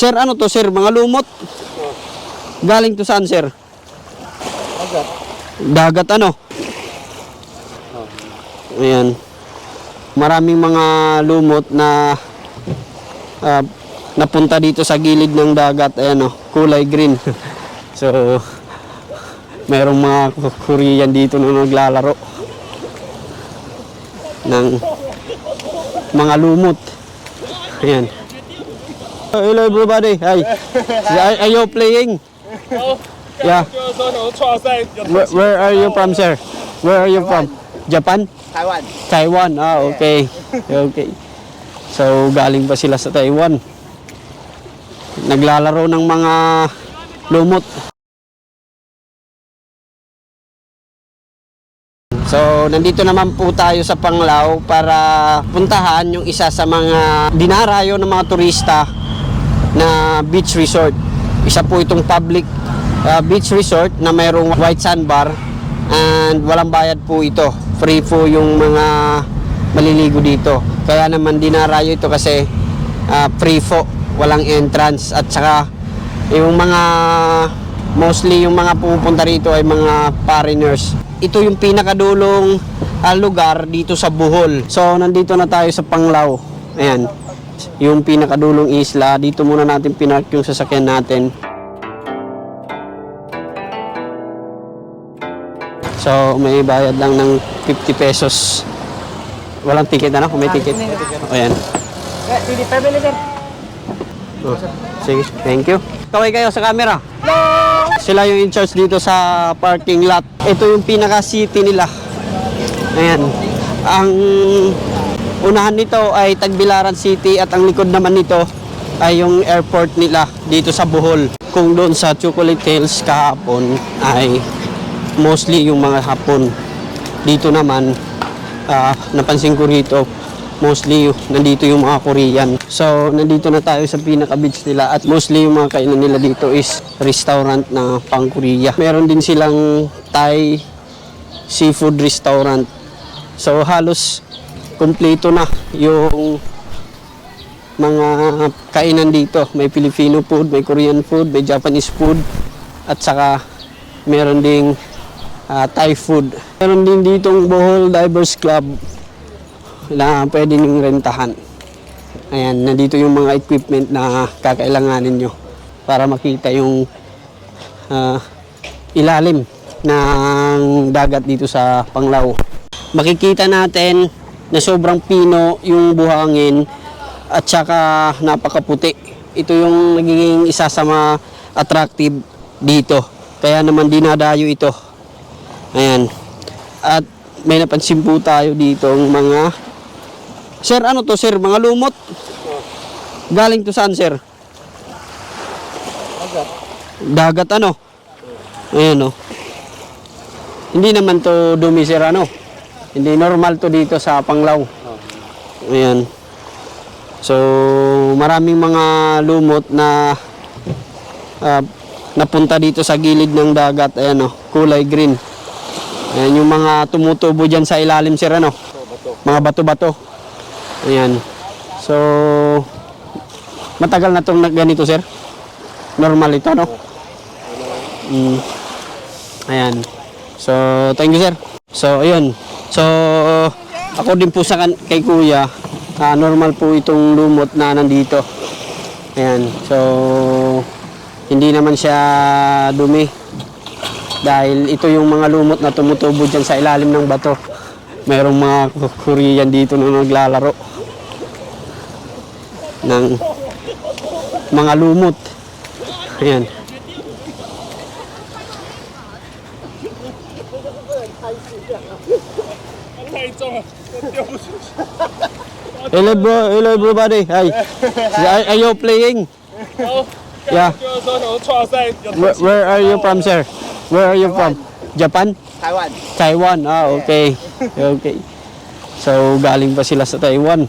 Sir, ano to, sir? Mga lumot? Galing to saan, sir? Dagat. Dagat, ano? Ayan. Maraming mga lumot na napunta dito sa gilid ng dagat. Ayan, oh, kulay green. So, mayroong mga Korean dito na naglalaro ng mga lumot. Ayan. Hello everybody. Hi. Are you playing? Yeah. Where are you from, sir? Where are you from? Japan? Taiwan. Taiwan. Ah, okay. Okay. So, galing pa sila sa Taiwan. Naglalaro ng mga lumot. So, nandito naman po tayo sa Panglao para puntahan yung isa sa mga dinarayo ng mga turista na beach resort. Isa po itong public beach resort na mayroong white sandbar and walang bayad po ito. Free po yung mga maliligo dito. Kaya naman dinarayo ito kasi free po, walang entrance at saka yung mga mostly yung mga pupunta rito ay mga foreigners. Ito yung pinakadulong lugar dito sa Bohol. So nandito na tayo sa Panglao. Ayan. Yung pinakadulong isla. Dito muna natin pinark yung sasakyan natin. So may bayad lang ng 50 pesos. Walang ticket, ano? Kung may ticket. Ayan. Oh, sige, thank you. Kaway kayo sa camera. Sila yung in charge dito sa parking lot. Ito yung pinaka-city nila. Ayan. Ang unahan nito ay Tagbilaran City at ang likod naman nito ay yung airport nila dito sa Bohol. Kung doon sa Chocolate Hills kahapon ay mostly yung mga Hapon. Dito naman, napansin ko rito, mostly nandito yung mga Korean. So, nandito na tayo sa pinaka-beach nila at mostly yung mga kainan nila dito is restaurant na pang-Korea. Meron din silang Thai seafood restaurant. So, halos kumpleto na yung mga kainan dito. May Filipino food, may Korean food, may Japanese food at saka meron ding Thai food. Meron din ditong Bohol Divers Club na pwede nyung rentahan. Ayan, nandito yung mga equipment na kakailanganin nyo para makita yung ilalim ng dagat dito sa Panglao. Makikita natin na sobrang pino yung buhangin at saka napakaputi. Ito yung nagiging isa sa mga attractive dito. Kaya naman dinadayo ito. Ayan. At may napansin po tayo dito ng mga... Sir, ano to, sir? Mga lumot? Galing to saan, sir? Dagat. Dagat, ano? Ayan, oh. Hindi naman to dumi, sir, ano? Hindi normal to dito sa Panglao. Ayan. So, maraming mga lumot na napunta dito sa gilid ng dagat. Ayan, oh, kulay green. Ayan, yung mga tumutubo dyan sa ilalim, sir, ano? Mga bato-bato. Ayan. So, matagal na itong ganito, sir? Normal ito, no? Ayan. So, thank you, sir. So, ayun. So, ako din po sa kay kuya, normal po itong lumot na nandito. Ayan. So, hindi naman siya dumi. Dahil ito yung mga lumot na tumutubo dyan sa ilalim ng bato. Mayroong mga Korean dito na naglalaro ng mga lumot. Ayan. Hello bro, hello everybody. Hi. Are you playing? Yeah. Where are you from, sir? Where are you from? Japan? Taiwan. Taiwan. Ah, okay. Okay. So, galing pa sila sa Taiwan.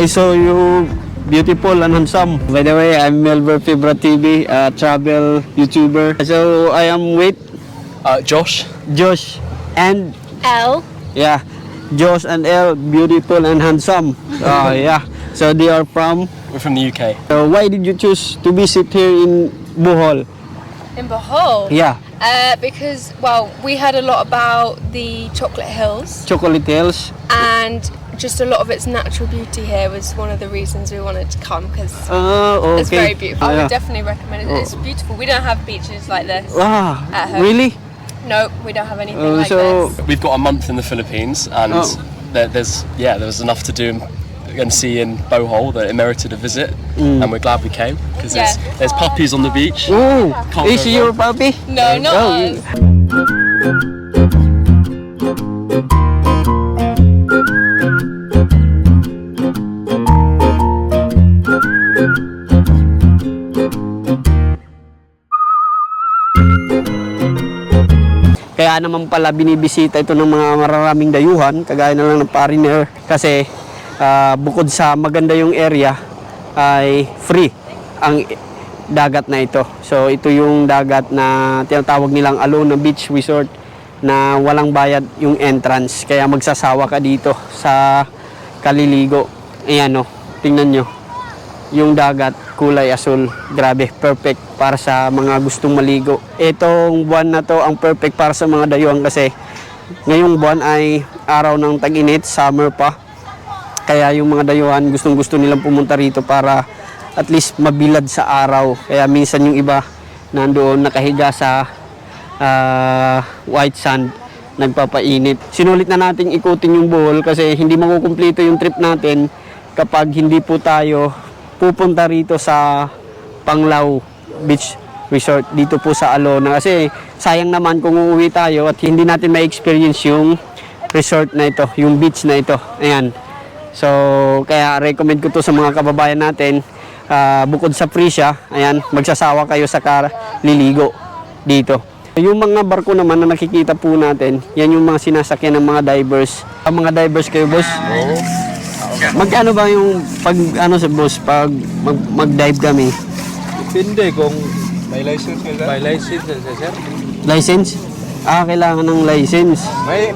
I saw you beautiful and handsome. By the way, I'm Melver Fibra TV, travel YouTuber. So I am with Josh. Josh and L. yeah, Josh and Elle, beautiful and handsome. Yeah. So they are from. We're from the UK. So why did you choose to visit here in Bohol? In Bohol. Yeah, Because, well, we heard a lot about the Chocolate Hills Chocolate Hills. and just a lot of its natural beauty here was one of the reasons we wanted to come because Okay. it's very beautiful. I Yeah. would definitely recommend it. It's beautiful. We don't have beaches like this. Ah, At home. really? No, we don't have anything like So this. We've got a month in the Philippines, and Oh. there was enough to do and see in Bohol that it merited a visit, and we're glad we came because Yeah. there's puppies on the beach. oh, Can't is go your wrong. puppy? No, not Oh, us. Kaya naman pala binibisita ito ng mga mararaming dayuhan, kagaya na lang ng foreigner. Kasi bukod sa maganda yung area, ay free ang dagat na ito. So ito yung dagat na tinatawag nilang Alona Beach Resort na walang bayad yung entrance. Kaya magsasawa ka dito sa kaliligo. Ayan o, tingnan nyo. Yung dagat, kulay asul. Grabe, perfect para sa mga gustong maligo. Itong buwan na to ang perfect para sa mga dayuhan kasi ngayong buwan ay araw ng tag-init, summer pa. Kaya yung mga dayuhan gustong-gusto nilang pumunta rito para at least mabilad sa araw. Kaya minsan yung iba nandoon nakahiga sa white sand, nagpapainit. Sinulit na nating ikutin yung Bohol kasi hindi makukumplito yung trip natin kapag hindi po tayo pupunta rito sa Panglao Beach Resort dito po sa Alona. Kasi sayang naman kung uuwi tayo at hindi natin ma-experience yung resort na ito, yung beach na ito. Ayan. So, kaya recommend ko to sa mga kababayan natin. Bukod sa free siya, ayan, magsasawa kayo sa liligo dito. Yung mga barko naman na nakikita po natin, yan yung mga sinasakyan ng mga divers. Ang mga divers kayo, boss? Magkano ba yung pag ano sa boss pag mag-dive kami? Depende kung may license ka, sir. May license ka, sir. License? Kailangan ng license.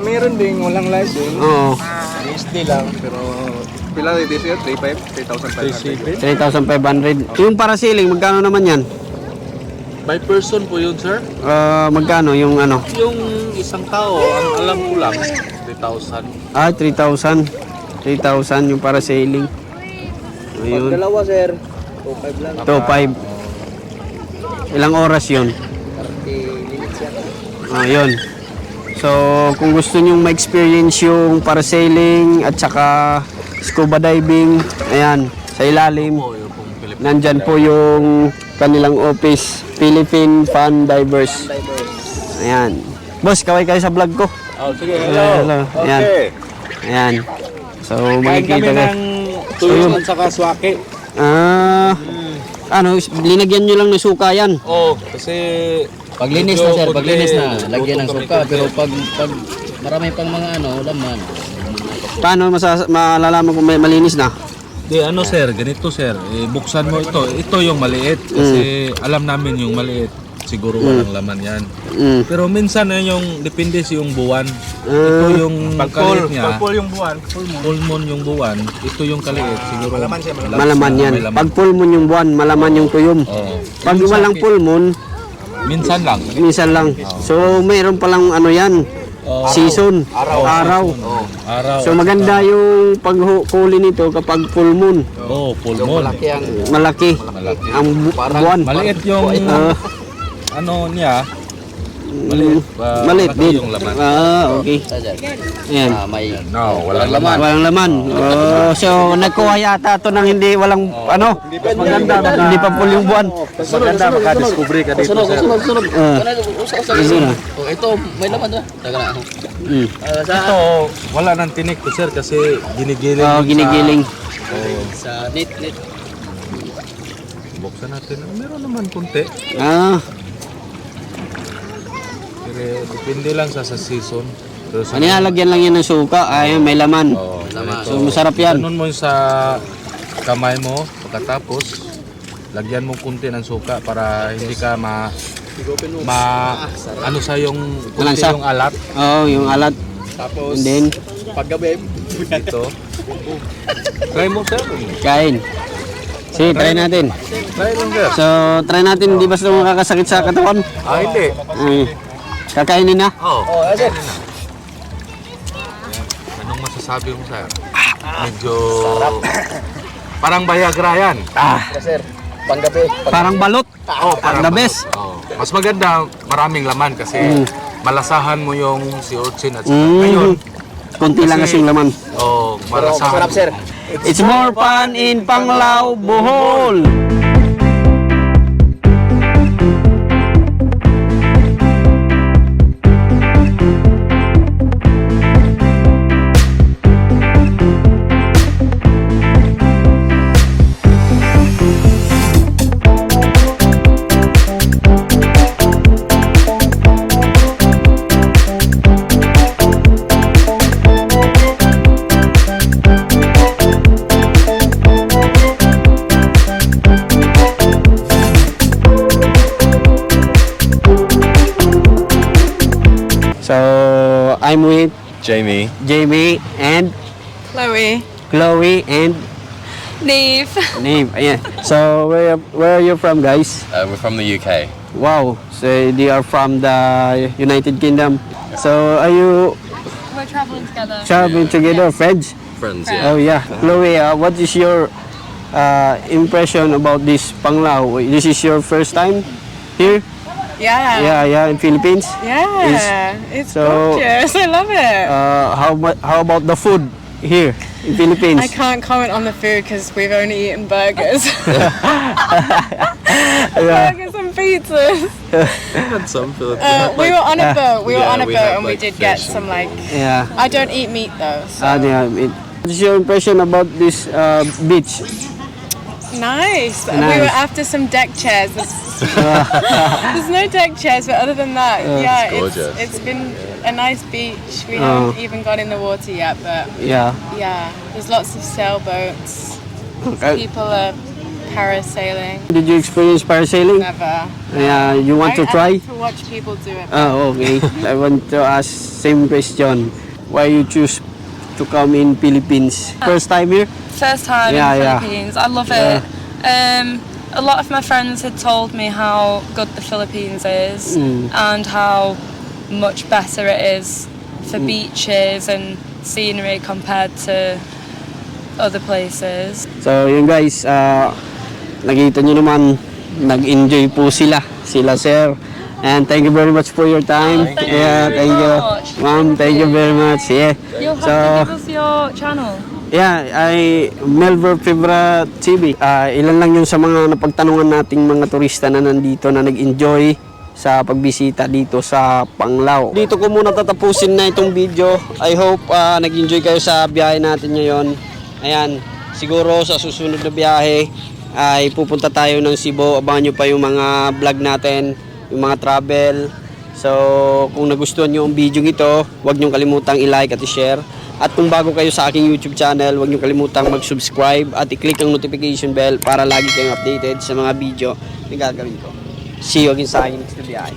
Mayroon ding walang license. Oo. PSD lang, pero pila dito sir? 3,500. 3,500. Yung parasailing, magkano naman yan? By person po yun, sir. Magkano yung ano? Yung isang tao, ang alam ko lang, 3,000. 3,000. 3,000 yung parasailing. Ayun. Dalawa, sir. 2,500 lang. 2,500. Ilang oras yun? 30 minutes yan. Ayun. So, kung gusto nyong ma-experience yung parasailing at saka scuba diving, ayan, sa ilalim, nandyan po yung kanilang office, Philippine Fun Divers. Ayan. Boss, kaway kayo sa vlog ko. Oh, sige, Hello. Ayan. Okay. Ayan. So, Kain makikita kami ka. ng tuyong at saka swake. Linagyan nyo lang ng suka yan. Oh, kasi Paglinis na sir, paglinis na. Lagyan ng suka, pero pag marami pang mga laman. Paano malalaman kung may malinis na? Di sir, ganito sir, buksan mo ito. Ito yung maliit kasi alam namin yung maliit. Siguro walang laman yan. Pero minsan yung depende sa yung buwan. Ito yung kaliit niya. Pagpul yung buwan. Full moon yung buwan. Ito yung kaliit. Siguro Malaman yan. Pag full moon yung buwan, malaman yung tuyom. Oo. Pag walang full moon, Minsan lang. minsan lang. So, mayroon palang ano yan, season, araw. Araw. So, maganda yung paghuli nito kapag full moon. Oh, full moon. Malaki Malaki. ang buwan. Maliit yung niya. Maliit. Maliit malaki din. yung laman. Okay. Sir, Ayan. may No, walang laman. Walang laman. So, nagkuha yata ito ng hindi walang maganda. Hindi pa full yung buwan. Maganda, makadiscovery ka dito, sir. Ito na. Oh, ito, may laman doon. Taga na. Ito, wala nang tinik to sir kasi ginigiling. Ginigiling. Sa net. Buksan natin. Meron naman konti. Pero depende lang sa season. Pero sa Nilalagyan lang yan ng suka. Ayun, may laman. oh, Laman. So, masarap yan. Ganun mo yung sa kamay mo, Pagkatapos, lagyan mo kunti ng suka para hindi ka ano sa yung kunti Malansa. yung alat. Oh, yung alat. Tapos, And then, paggabi, Ito. Try mo, sir. kain. Sige, try natin. Try lang, sir. So, try natin. Hindi basta makakasakit sa katawan. Hindi. Kakainin na. Oo. Anong masasabi mo, sir? Medyo... Parang Viagra yan. sir, panggabi. Parang balot. Parang the best. Mas maganda, maraming laman kasi malasahan mo yung si Urchin at saka Mm. ngayon. Kunti lang kasing laman. Malasahan. Masarap, sir. It's more fun in Panglao, Bohol. So, I'm with Jamie. Jamie and Chloe. Chloe and Neve. Neve. Ayan. So, where are you from, guys? We're from the UK. Wow. So, they are from the United Kingdom. So, are you We're travelling together. traveling together, friends? Friends, Oh, yeah. Chloe, what is your impression about this Panglao? This is your first time here? Yeah. Yeah, in Philippines. Yeah. It's so- gorgeous. I love it. How about the food here in Philippines? I can't comment on the food because we've only eaten burgers. Burgers and pizzas. Had some We were on a boat. We were yeah, on a we boat had, and we like, did get fish some like. Yeah. I don't eat meat though. So. Yeah. What is your impression about this beach? Nice. We Nice. were after some deck chairs. There's no deck chairs, but other than that, yeah, gorgeous. it's been a nice beach. We haven't even got in the water yet, but Yeah. yeah, there's lots of sailboats. Okay. People are parasailing. Did you experience parasailing? Never. Yeah. You want to I try? like to watch people do it. Oh, okay. I want to ask same question. Why you choose to come in Philippines? First time here? First time Yeah, in the yeah. Philippines. I love Yeah. it. A lot of my friends had told me how good the Philippines is Mm. and how much better it is for beaches and scenery compared to other places. So, yun guys, nakita nyo naman, nag-enjoy po sila sir. And thank you very much for your time. Thank you Yeah, very thank you. much. Ma'am, thank you very much. Yeah. You'll have So, to give us your channel. yeah, Melver Fibra TV. Ilan lang yung sa mga napagtanungan nating mga turista na nandito na nag-enjoy sa pagbisita dito sa Panglao. Dito ko muna tatapusin na itong video. I hope nag-enjoy kayo sa biyahe natin ngayon. Ayan, siguro sa susunod na biyahe ay pupunta tayo ng Cebu. Abangan nyo pa yung mga vlog natin, yung mga travel. So, kung nagustuhan nyo ang video ito, huwag nyo kalimutang i-like at i-share. At kung bago kayo sa aking YouTube channel, huwag nyo kalimutang mag-subscribe at i-click ang notification bell para lagi kayong updated sa mga video na gagawin ko. See you again sa aking next na biyahe.